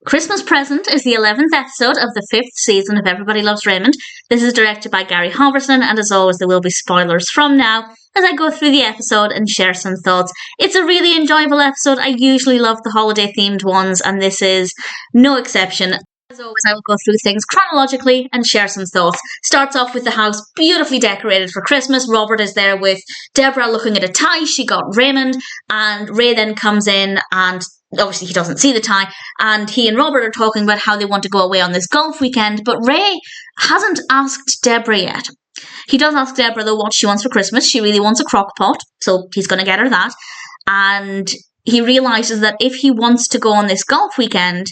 Christmas Present is the 11th episode of the 5th season of Everybody Loves Raymond. This is directed by Halvorson, and as always there will be spoilers from now as I go through the episode and share some thoughts. It's a really enjoyable episode. I usually love the holiday themed ones, and this is no exception. As always, I will go through things chronologically and share some thoughts. Starts off with the house beautifully decorated for Christmas. Robert is there with Debra looking at a tie she got Raymond, and Ray then comes in and obviously he doesn't see the tie, and he and Robert are talking about how they want to go away on this golf weekend, but Ray hasn't asked Debra yet. He does ask Debra though what she wants for Christmas. She really wants a crock pot, so he's going to get her that, and he realises that if he wants to go on this golf weekend,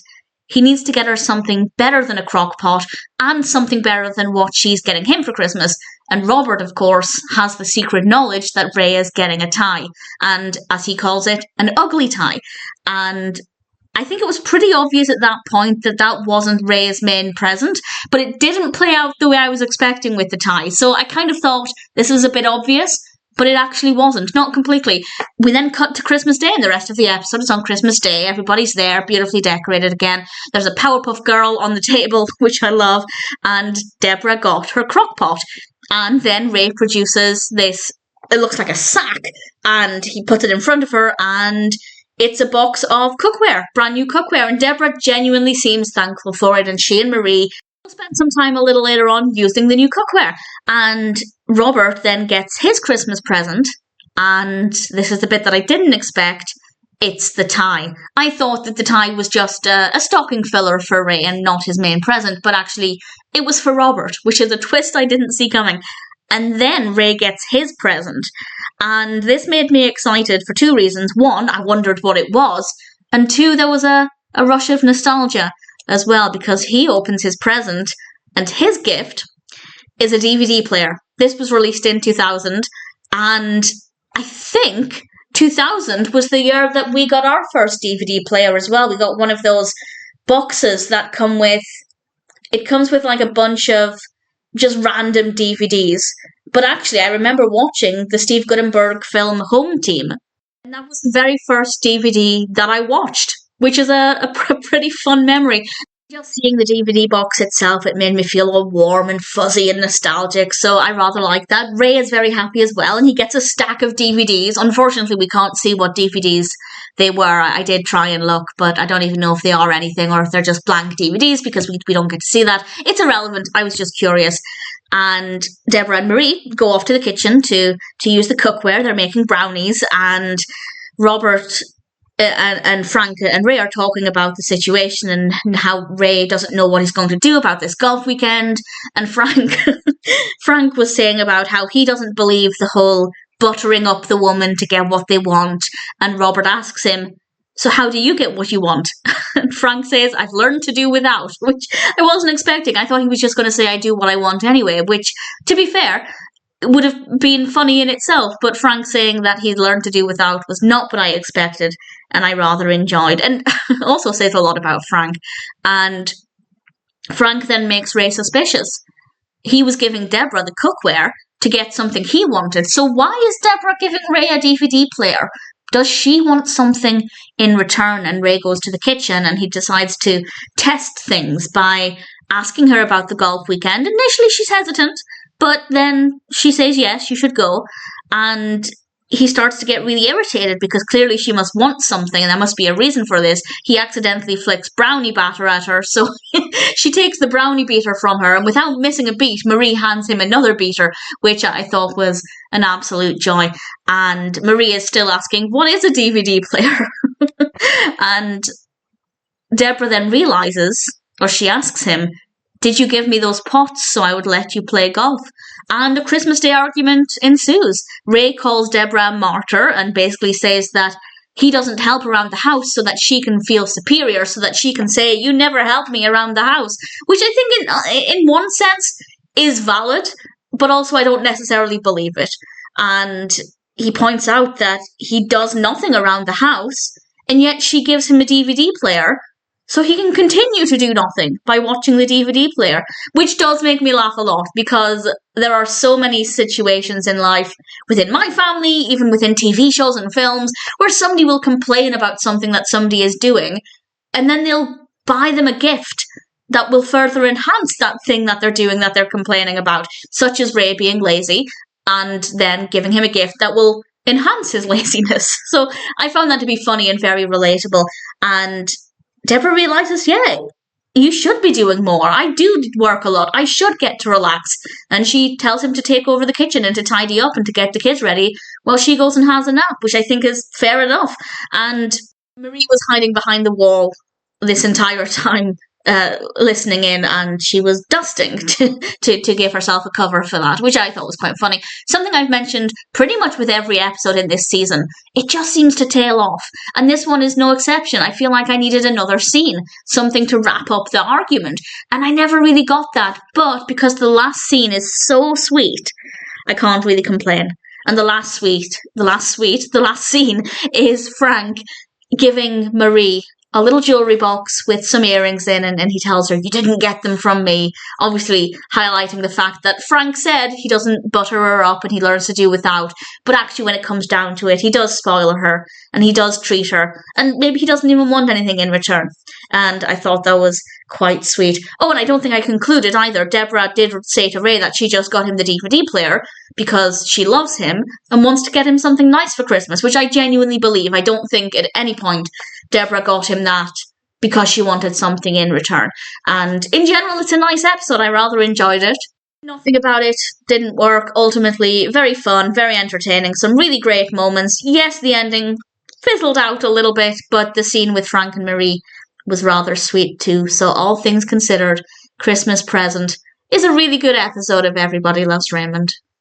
he needs to get her something better than a crock pot and something better than what she's getting him for Christmas. And Robert, of course, has the secret knowledge that Ray is getting a tie, and as he calls it, an ugly tie. And I think it was pretty obvious at that point that that wasn't Ray's main present, but it didn't play out the way I was expecting with the tie. So I kind of thought this was a bit obvious, but it actually wasn't. Not completely. We then cut to Christmas Day, and the rest of the episode is on Christmas Day. Everybody's there, beautifully decorated again. There's a Powerpuff Girl on the table, which I love, and Debra got her crock pot. And then Ray produces this, it looks like a sack, and he puts it in front of her, and it's a box of cookware, brand new cookware, and Debra genuinely seems thankful for it, and she and Marie will spend some time a little later on using the new cookware. And Robert then gets his Christmas present, and this is the bit that I didn't expect. It's the tie. I thought that the tie was just a stocking filler for Ray and not his main present, but actually it was for Robert, which is a twist I didn't see coming. And then Ray gets his present, and this made me excited for two reasons. One, I wondered what it was, and two, there was a rush of nostalgia as well, because he opens his present, and his gift is a DVD player. This was released in 2000, and I think 2000 was the year that we got our first DVD player as well. We got one of those boxes that comes with like a bunch of just random DVDs. But actually, I remember watching the Steve Guttenberg film Home Team, and that was the very first DVD that I watched, which is a pretty fun memory. Just seeing the DVD box itself, it made me feel all warm and fuzzy and nostalgic, so I rather like that. Ray is very happy as well, and he gets a stack of DVDs. Unfortunately, we can't see what DVDs they were. I did try and look, but I don't even know if they are anything or if they're just blank DVDs, because we don't get to see that. It's irrelevant. I was just curious. And Debra and Marie go off to the kitchen to use the cookware. They're making brownies, and Robert and Frank and Ray are talking about the situation and how Ray doesn't know what he's going to do about this golf weekend. And Frank was saying about how he doesn't believe the whole buttering up the woman to get what they want. And Robert asks him, so how do you get what you want? And Frank says, I've learned to do without, which I wasn't expecting. I thought he was just going to say, I do what I want anyway, which, to be fair, would have been funny in itself, but Frank saying that he'd learned to do without was not what I expected, and I rather enjoyed. And also says a lot about Frank. And Frank then makes Ray suspicious. He was giving Debra the cookware to get something he wanted, so why is Debra giving Ray a DVD player? Does she want something in return? And Ray goes to the kitchen and he decides to test things by asking her about the golf weekend. Initially she's hesitant, but then she says, yes, you should go. And he starts to get really irritated because clearly she must want something and there must be a reason for this. He accidentally flicks brownie batter at her, so she takes the brownie beater from her, and without missing a beat, Marie hands him another beater, which I thought was an absolute joy. And Marie is still asking, what is a DVD player? And Debra then realises, or she asks him, did you give me those pots so I would let you play golf? And a Christmas Day argument ensues. Ray calls Debra a martyr and basically says that he doesn't help around the house so that she can feel superior, so that she can say, you never helped me around the house. Which I think in one sense is valid, but also I don't necessarily believe it. And he points out that he does nothing around the house, and yet she gives him a DVD player so he can continue to do nothing by watching the DVD player, which does make me laugh a lot because there are so many situations in life, within my family, even within TV shows and films, where somebody will complain about something that somebody is doing, and then they'll buy them a gift that will further enhance that thing that they're doing that they're complaining about, such as Ray being lazy, and then giving him a gift that will enhance his laziness. So I found that to be funny and very relatable. And Debra realizes, yeah, you should be doing more. I do work a lot. I should get to relax. And she tells him to take over the kitchen and to tidy up and to get the kids ready while she goes and has a nap, which I think is fair enough. And Marie was hiding behind the wall this entire time, listening in, and she was dusting to give herself a cover for that, which I thought was quite funny. Something I've mentioned pretty much with every episode in this season, it just seems to tail off, and this one is no exception. I feel like I needed another scene, something to wrap up the argument, and I never really got that, but because the last scene is so sweet, I can't really complain. And the last scene is Frank giving Marie a little jewellery box with some earrings in, and he tells her, you didn't get them from me, obviously highlighting the fact that Frank said he doesn't butter her up and he learns to do without, but actually when it comes down to it, he does spoil her, and he does treat her, and maybe he doesn't even want anything in return. And I thought that was quite sweet. Oh, and I don't think I concluded either. Debra did say to Ray that she just got him the DVD player because she loves him and wants to get him something nice for Christmas, which I genuinely believe. I don't think at any point Debra got him that because she wanted something in return. And in general, it's a nice episode. I rather enjoyed it. Nothing about it didn't work. Ultimately, very fun, very entertaining, some really great moments. Yes, the ending fizzled out a little bit, but the scene with Frank and Marie was rather sweet too. So all things considered, Christmas Present is a really good episode of Everybody Loves Raymond.